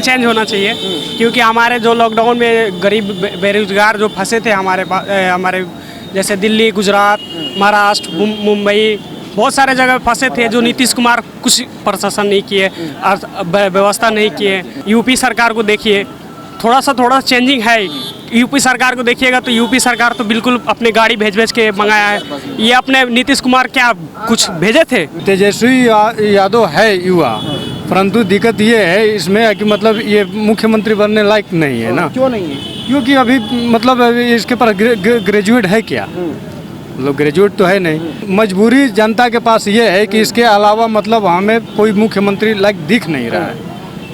बिल्कुल चेंज होना चाहिए, क्योंकि हमारे जो लॉकडाउन में गरीब बेरोजगार जो फंसे थे हमारे जैसे दिल्ली, गुजरात, महाराष्ट्र, मुंबई, बहुत सारे जगह फंसे थे, जो नीतीश कुमार कुछ प्रशासन नहीं किए, व्यवस्था नहीं किए। यूपी सरकार को देखिए, थोड़ा चेंजिंग है। यूपी सरकार को देखिएगा तो यूपी सरकार तो बिल्कुल अपनी गाड़ी भेज के मंगाया है। ये अपने नीतीश कुमार क्या कुछ भेजे थे? तेजस्वी यादव है युवा, परंतु दिक्कत ये है इसमें कि मतलब ये मुख्यमंत्री बनने लायक नहीं है ना। क्यों नहीं है? क्योंकि अभी मतलब इसके पास ग्रेजुएट है क्या? मतलब ग्रेजुएट तो है नहीं। मजबूरी जनता के पास ये है कि इसके अलावा मतलब हमें कोई मुख्यमंत्री लायक दिख नहीं रहा है।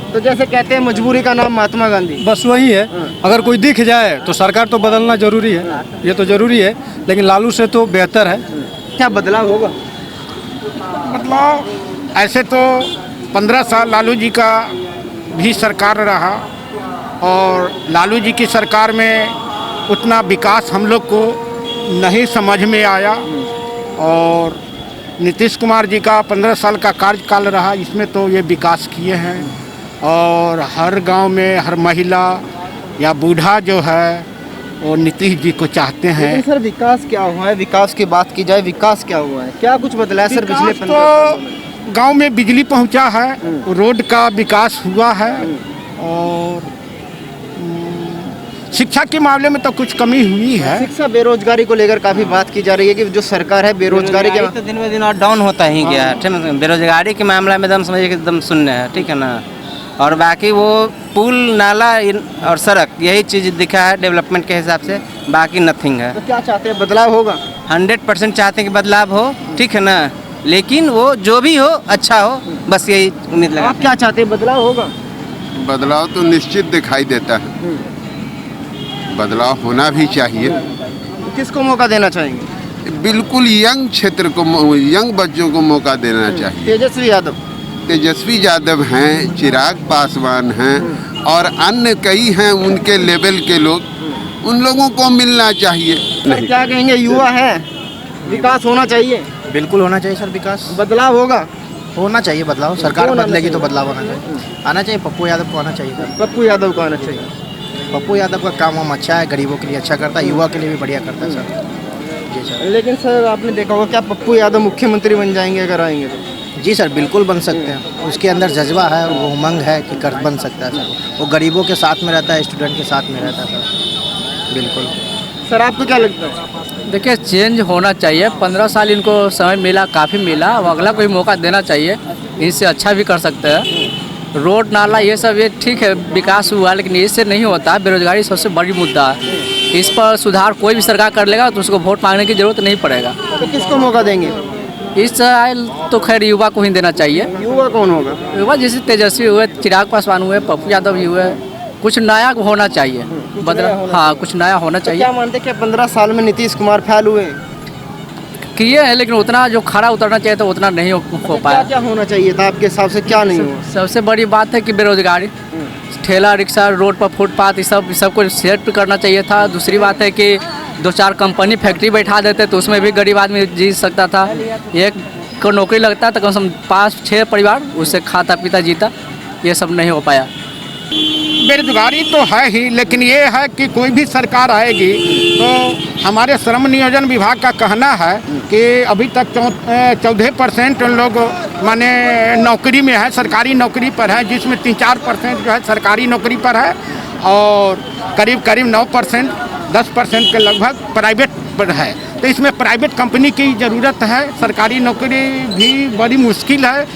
तो जैसे कहते हैं मजबूरी का नाम महात्मा गांधी, बस वही है। अगर कोई दिख जाए तो सरकार तो बदलना जरूरी है, ये तो जरूरी है, लेकिन लालू से तो बेहतर है। क्या बदलाव होगा? मतलब ऐसे तो 15 साल लालू जी का भी सरकार रहा और लालू जी की सरकार में उतना विकास हम लोग को नहीं समझ में आया, और नीतीश कुमार जी का 15 साल का कार्यकाल रहा, इसमें तो ये विकास किए हैं और हर गांव में हर महिला या बूढ़ा जो है वो नीतीश जी को चाहते हैं। लेकिन सर विकास क्या हुआ है? विकास की बात की जाए, विकास क्या हुआ है? क्या कुछ बदला है सर पिछले 15 साल में? गांव में बिजली पहुंचा है, रोड का विकास हुआ है, और शिक्षा के मामले में तो कुछ कमी हुई है। शिक्षा बेरोजगारी को लेकर काफी बात की जा रही है कि जो सरकार है बेरोजगारी के तो दिन ब दिन और डाउन होता ही गया है। ठीक है, बेरोजगारी के मामला में एकदम समझिए कि एकदम शून्य है। ठीक है ना, और बाकी वो पुल, नाला और सड़क, यही चीज़ दिखा है डेवलपमेंट के हिसाब से, बाकी नथिंग है। तो क्या चाहते हैं, बदलाव होगा? 100% चाहते हैं कि बदलाव हो। ठीक है ना, लेकिन वो जो भी हो अच्छा हो, बस यही उम्मीद लगा। आप क्या चाहते हैं, बदलाव होगा? बदलाव तो निश्चित दिखाई देता है, बदलाव होना भी चाहिए। किसको मौका देना चाहेंगे? बिल्कुल यंग क्षेत्र को, यंग बच्चों को मौका देना चाहिए। तेजस्वी यादव, तेजस्वी यादव हैं, चिराग पासवान हैं, और अन्य कई हैं उनके लेवल के लोग, उन लोगों को मिलना चाहिए। नहीं क्या कहेंगे, युवा है, विकास होना चाहिए? बिल्कुल होना चाहिए सर, विकास बदलाव होगा? होना चाहिए। बदलाव सरकार बदलेगी तो बदलाव होना चाहिए, आना चाहिए। पप्पू यादव को आना चाहिए सर। पप्पू यादव को आना चाहिए। पप्पू यादव का काम हम अच्छा है, गरीबों के लिए अच्छा करता है, युवा के लिए भी बढ़िया करता है सर। जी सर। लेकिन सर आपने देखा होगा, क्या पप्पू यादव मुख्यमंत्री बन जाएंगे अगर आएंगे तो? जी सर, बिल्कुल बन सकते हैं। उसके अंदर जज्बा है, वो उमंग है कि कर बन सकता है सर। वो गरीबों के साथ में रहता है, स्टूडेंट के साथ में रहता है सर। बिल्कुल सर, आपको क्या लगता है? देखिए, चेंज होना चाहिए। 15 साल इनको समय मिला, काफ़ी मिला, अब अगला कोई मौका देना चाहिए। इनसे अच्छा भी कर सकते हैं। रोड, नाला, ये सब ये ठीक है, विकास हुआ, लेकिन इससे नहीं होता। बेरोजगारी सबसे बड़ी मुद्दा है। इस पर सुधार कोई भी सरकार कर लेगा तो उसको वोट मांगने की जरूरत नहीं पड़ेगा। तो किसको मौका देंगे? इस तो खैर युवा को ही देना चाहिए। युवा कौन होगा? युवा जैसे तेजस्वी हुए, चिराग पासवान हुए, पप्पू यादव भी हुए, कुछ नया होना चाहिए। हाँ, कुछ नया होना चाहिए। क्या मानते हैं कि 15 साल में नीतीश कुमार फैल हुए किए हैं, लेकिन उतना जो खड़ा उतरना चाहिए तो उतना नहीं हो पाया। क्या होना चाहिए था आपके हिसाब से, क्या नहीं हुआ? सबसे बड़ी बात है कि बेरोजगारी, ठेला रिक्शा, रोड पर फुटपाथ, इस सब को सेट करना चाहिए था। दूसरी बात है कि 2-4 कंपनी फैक्ट्री बैठा देते तो उसमें भी गरीब आदमी जी सकता था। एक को नौकरी लगता तो कम से कम 5-6 परिवार उससे खाता पीता जीता। ये सब नहीं हो पाया। बेरोजगारी तो है ही, लेकिन ये है कि कोई भी सरकार आएगी तो हमारे श्रम नियोजन विभाग का कहना है कि अभी तक 14% लोग माने नौकरी में है, सरकारी नौकरी पर है, जिसमें 3-4% जो है सरकारी नौकरी पर है, और करीब 9%, 10% के लगभग प्राइवेट पर है। तो इसमें प्राइवेट कंपनी की ज़रूरत है। सरकारी नौकरी भी बड़ी मुश्किल है,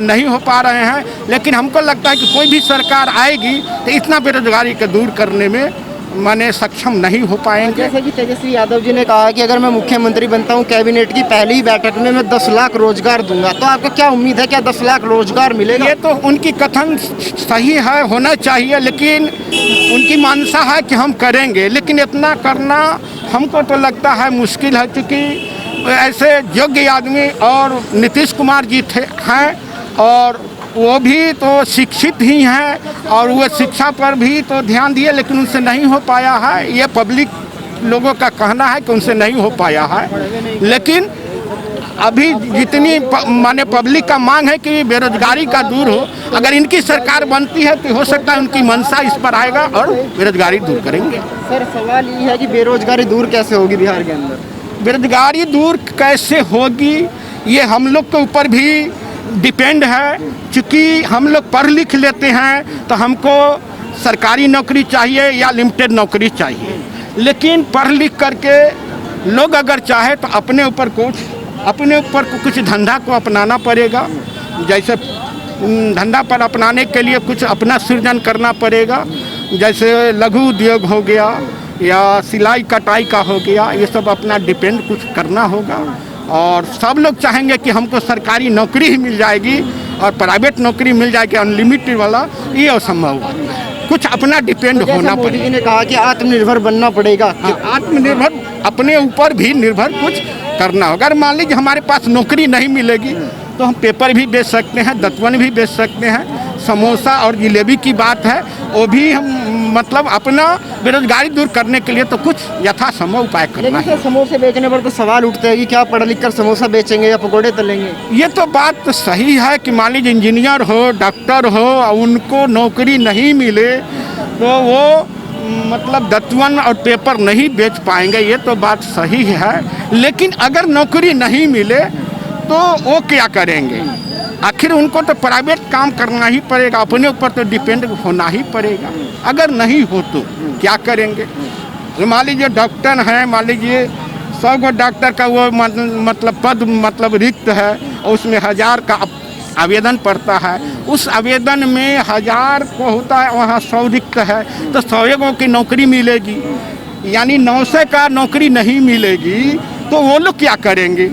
नहीं हो पा रहे हैं। लेकिन हमको लगता है कि कोई भी सरकार आएगी तो इतना बेरोजगारी को दूर करने में माने सक्षम नहीं हो पाएंगे। जैसे कि तेजस्वी यादव जी ने कहा कि अगर मैं मुख्यमंत्री बनता हूं, कैबिनेट की पहली ही बैठक में मैं 10 लाख रोजगार दूंगा, तो आपको क्या उम्मीद है, क्या 10 लाख रोजगार मिलेगा? ये तो उनकी कथन सही है, होना चाहिए, लेकिन उनकी मानसा है कि हम करेंगे, लेकिन इतना करना हमको तो लगता है मुश्किल है, क्योंकि ऐसे योग्य आदमी और नीतीश कुमार जी हैं, और वो भी तो शिक्षित ही हैं, और वो शिक्षा पर भी तो ध्यान दिए, लेकिन उनसे नहीं हो पाया है। ये पब्लिक लोगों का कहना है कि उनसे नहीं हो पाया है। लेकिन अभी जितनी माने पब्लिक का मांग है कि बेरोजगारी का दूर हो, अगर इनकी सरकार बनती है तो हो सकता है उनकी मंशा इस पर आएगा और बेरोजगारी दूर करेंगे। सर सवाल ये है कि बेरोजगारी दूर कैसे होगी बिहार के अंदर? बेरोजगारी दूर कैसे होगी ये हम लोग के ऊपर भी डिपेंड है, क्योंकि हम लोग पढ़ लिख लेते हैं तो हमको सरकारी नौकरी चाहिए या लिमिटेड नौकरी चाहिए, लेकिन पढ़ लिख करके लोग अगर चाहे तो अपने ऊपर कुछ धंधा को अपनाना पड़ेगा। जैसे धंधा पर अपनाने के लिए कुछ अपना सृजन करना पड़ेगा, जैसे लघु उद्योग हो गया या सिलाई कटाई का हो गया, ये सब अपना डिपेंड कुछ करना होगा। और सब लोग चाहेंगे कि हमको सरकारी नौकरी ही मिल जाएगी और प्राइवेट नौकरी मिल जाएगी अनलिमिटेड वाला, ये असंभव है। कुछ अपना डिपेंड होना मोदी जी पड़ेगा। ने कहा कि आत्मनिर्भर बनना पड़ेगा। आत्मनिर्भर अपने ऊपर भी निर्भर कुछ करना होगा। अगर मान लीजिए हमारे पास नौकरी नहीं मिलेगी तो हम पेपर भी बेच सकते हैं, दतवन भी बेच सकते हैं, समोसा और जलेबी की बात है, वो भी हम मतलब अपना बेरोजगारी दूर करने के लिए तो कुछ यथासंभव उपाय करना लेकिन है। सर समोसे बेचने पर तो सवाल उठते हैं कि क्या पढ़ लिख कर समोसा बेचेंगे या पकौड़े तलेंगे? ये तो बात तो सही है कि मान लीजिए इंजीनियर हो, डॉक्टर हो, उनको नौकरी नहीं मिले तो वो मतलब दतवन और पेपर नहीं बेच पाएंगे, ये तो बात सही है। लेकिन अगर नौकरी नहीं मिले तो वो क्या करेंगे? आखिर उनको तो प्राइवेट काम करना ही पड़ेगा, अपने ऊपर तो डिपेंड होना ही पड़ेगा। अगर नहीं हो तो क्या करेंगे? मान लीजिए डॉक्टर हैं, मान लीजिए 100 गो डॉक्टर का वो मतलब पद मतलब रिक्त है और उसमें 1000 का आवेदन पड़ता है, उस आवेदन में 1000 को होता है, वहाँ 100 रिक्त है तो 100 की नौकरी मिलेगी, यानी 900 का नौकरी नहीं मिलेगी तो वो लोग क्या करेंगे?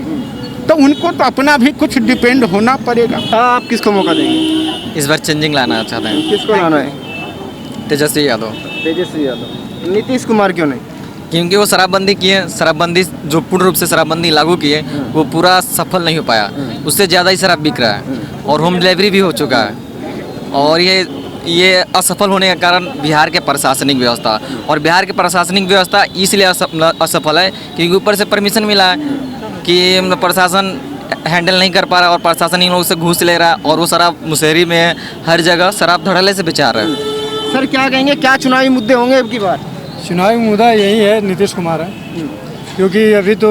तो उनको तो अपना भी कुछ डिपेंड होना पड़ेगा। आप किसको मौका देंगे? इस बार चेंजिंग लाना चाहते हैं। किसको लाना है? तेजस्वी यादव। तेजस्वी यादव। नीतीश कुमार क्यों नहीं? क्योंकि वो शराबबंदी किए, शराबबंदी जो पूर्ण रूप से शराबबंदी लागू किए वो पूरा सफल नहीं हो पाया, उससे ज़्यादा ही शराब बिक रहा है और होम डिलीवरी भी हो चुका है। और ये असफल होने के कारण बिहार के प्रशासनिक व्यवस्था और बिहार की प्रशासनिक व्यवस्था इसलिए असफल है क्योंकि ऊपर से परमिशन मिला है कि प्रशासन हैंडल नहीं कर पा रहा और प्रशासन इन लोगों से घूस ले रहा है और वो शराब मुशहरी में हर जगह शराब धड़ल्ले से बेचा रहा है। सर क्या कहेंगे, क्या चुनावी मुद्दे होंगे अब की बार? चुनावी मुद्दा यही है, नीतीश कुमार है, क्योंकि अभी तो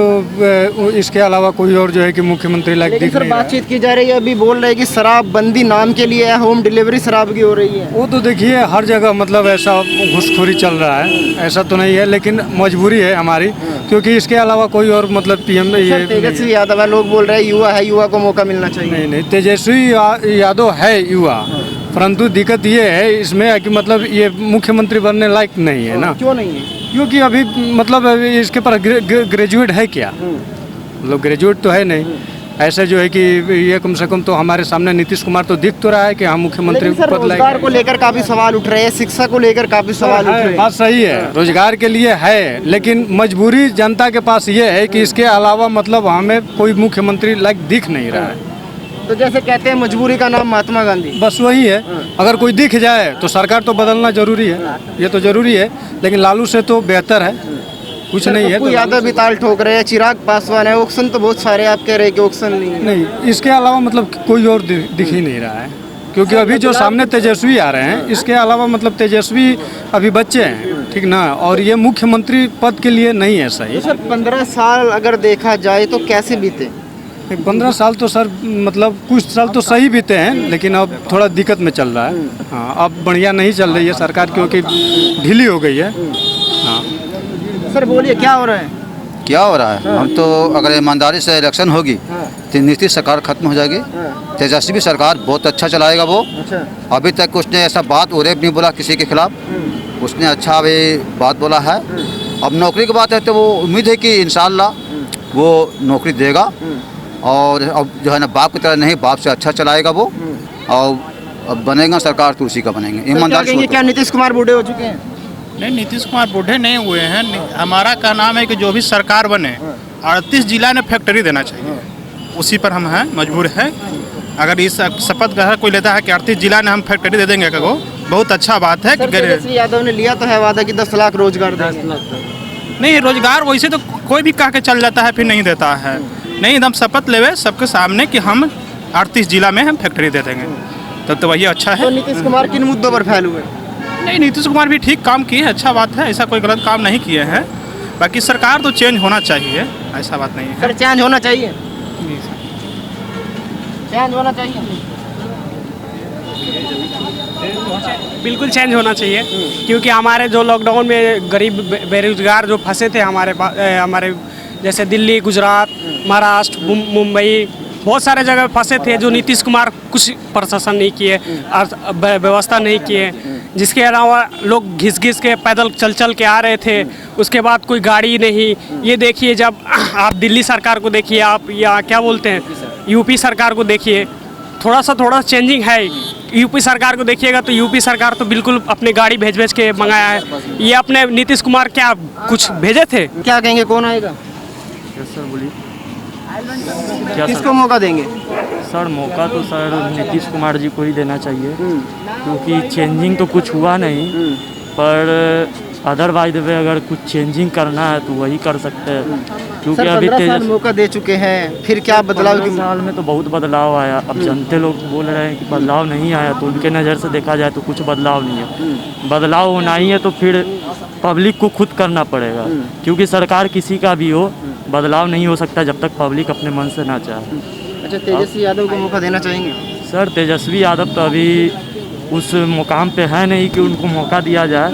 इसके अलावा कोई और जो है कि मुख्यमंत्री लायक लेकिन दिख सर नहीं रहा है। बातचीत की जा रही है, अभी बोल रहे हैं कि शराबबंदी नाम के लिए है, होम डिलीवरी शराब की हो रही है। वो तो देखिए हर जगह मतलब ऐसा घुसखोरी चल रहा है, ऐसा तो नहीं है, लेकिन मजबूरी है हमारी, क्योंकि इसके अलावा कोई और मतलब पीएम ये तेजस्वी यादव है, लोग बोल रहे हैं युवा है, युवा को मौका मिलना चाहिए। नहीं, तेजस्वी यादव है युवा, परंतु दिक्कत ये है इसमें कि मतलब ये मुख्यमंत्री बनने लायक नहीं है ना। क्यों नहीं है? क्योंकि अभी मतलब इसके पास ग्रेजुएट है क्या? मतलब ग्रेजुएट तो है नहीं। ऐसे जो है कि ये कम से कम तो हमारे सामने नीतीश कुमार तो दिख तो रहा है कि हम मुख्यमंत्री लेकिन सर पद लायक रोजगार को लेकर काफी सवाल उठ रहे हैं, शिक्षा को लेकर काफी सवाल उठ रहे हैं। बात सही है, रोजगार के लिए है, लेकिन मजबूरी जनता के पास ये है कि इसके अलावा मतलब हमें कोई मुख्यमंत्री लायक दिख नहीं रहा है। तो जैसे कहते हैं मजबूरी का नाम महात्मा गांधी, बस वही है। अगर कोई दिख जाए तो सरकार तो बदलना जरूरी है, ये तो जरूरी है, लेकिन लालू से तो बेहतर है, कुछ नहीं है। पप्पू यादव भी ताल ठोक रहे हैं, चिराग पासवान है, ऑक्शन तो बहुत सारे आप कह रहे हैं कि ऑक्शन नहीं है। नहीं, इसके अलावा मतलब कोई और दिख ही नहीं रहा है, क्योंकि अभी जो सामने तेजस्वी आ रहे हैं, इसके अलावा मतलब तेजस्वी अभी बच्चे हैं, ठीक ना, और ये मुख्यमंत्री पद के लिए नहीं है सही। सर 15 साल अगर देखा जाए तो कैसे बीते? 15 साल तो सर मतलब कुछ साल तो सही बीते हैं, लेकिन अब थोड़ा दिक्कत में चल रहा है। हाँ, अब बढ़िया नहीं चल रही है सरकार, क्योंकि ढीली हो गई है। हाँ सर बोलिए क्या हो रहा है? क्या हो रहा है? हम तो अगर ईमानदारी से इलेक्शन होगी तो नीतीश सरकार खत्म हो जाएगी। तेजस्वी सरकार बहुत अच्छा चलाएगा वो। अभी तक उसने ऐसा बात और नहीं बोला किसी के खिलाफ, उसने अच्छा अभी बात बोला है। अब नौकरी की बात है तो वो उम्मीद है कि इंशाल्लाह वो नौकरी देगा और अब जो है ना बाप की तरह नहीं, बाप से अच्छा चलाएगा वो, और अब बनेगा सरकार तो उसी का बनेंगे। ईमानदारी से। क्या नीतीश कुमार बूढ़े हो चुके हैं? नहीं, नीतीश कुमार बूढ़े नहीं हुए हैं। हमारा का नाम है कि जो भी सरकार बने 38 जिला ने फैक्ट्री देना चाहिए, उसी पर हम हैं, मजबूर हैं। अगर इस शपथ ग्रहण कोई लेता है कि 38 जिला ने हम फैक्ट्री दे देंगे को, बहुत अच्छा बात है। तेजस्वी यादव ने लिया तो है वादा कि 10 लाख रोजगार देंगे। नहीं, रोजगार वैसे तो कोई भी कह के चल जाता है फिर नहीं देता है। नहीं एकदम शपथ लेवे सबके सामने कि हम 38 जिला में हम फैक्ट्री दे देंगे, तब तो वही अच्छा तो है। नीतीश कुमार किन मुद्दों पर फैल हुए? नहीं, नीतीश कुमार भी ठीक काम किए हैं, अच्छा बात है, ऐसा कोई गलत काम नहीं किए हैं। बाकी सरकार तो चेंज होना चाहिए, ऐसा बात नहीं है। सर चेंज होना चाहिए, चेंज होना चाहिए। बिल्कुल चेंज होना चाहिए, क्योंकि हमारे जो लॉकडाउन में गरीब बेरोजगार जो फंसे थे हमारे जैसे दिल्ली, गुजरात, महाराष्ट्र, मुंबई, बहुत सारे जगह फंसे थे जो नीतीश कुमार कुछ प्रशासन नहीं किए, व्यवस्था नहीं किए, जिसके अलावा लोग घिस घिस के पैदल चल चल के आ रहे थे, उसके बाद कोई गाड़ी नहीं। ये देखिए, जब आप दिल्ली सरकार को देखिए, आप या क्या बोलते हैं यूपी सरकार को देखिए, थोड़ा चेंजिंग है। यूपी सरकार को देखिएगा तो यूपी सरकार तो बिल्कुल अपने गाड़ी भेज के मंगाया है। ये अपने नीतीश कुमार क्या कुछ भेजे थे? क्या कहेंगे, कौन आएगा? सर बोलिए। किसको मौका देंगे? सर मौका तो सर नीतीश कुमार जी को ही देना चाहिए, क्योंकि चेंजिंग तो कुछ हुआ नहीं, पर अदरवाइज अगर कुछ चेंजिंग करना है तो वही कर सकते हैं, क्योंकि सर, अभी 15 साल मौका दे चुके हैं, फिर क्या बदलाव? 15 साल में तो बहुत बदलाव आया। अब जनते लोग बोल रहे हैं कि बदलाव नहीं आया, तो उनके नज़र से देखा जाए तो कुछ बदलाव नहीं है। बदलाव होना ही है तो फिर पब्लिक को खुद करना पड़ेगा, क्योंकि सरकार किसी का भी हो, बदलाव नहीं हो सकता जब तक पब्लिक अपने मन से ना चाहे। अच्छा, तेजस्वी यादव को मौका देना चाहेंगे? सर तेजस्वी यादव तो अभी उस मुकाम पे है नहीं कि उनको मौका दिया जाए।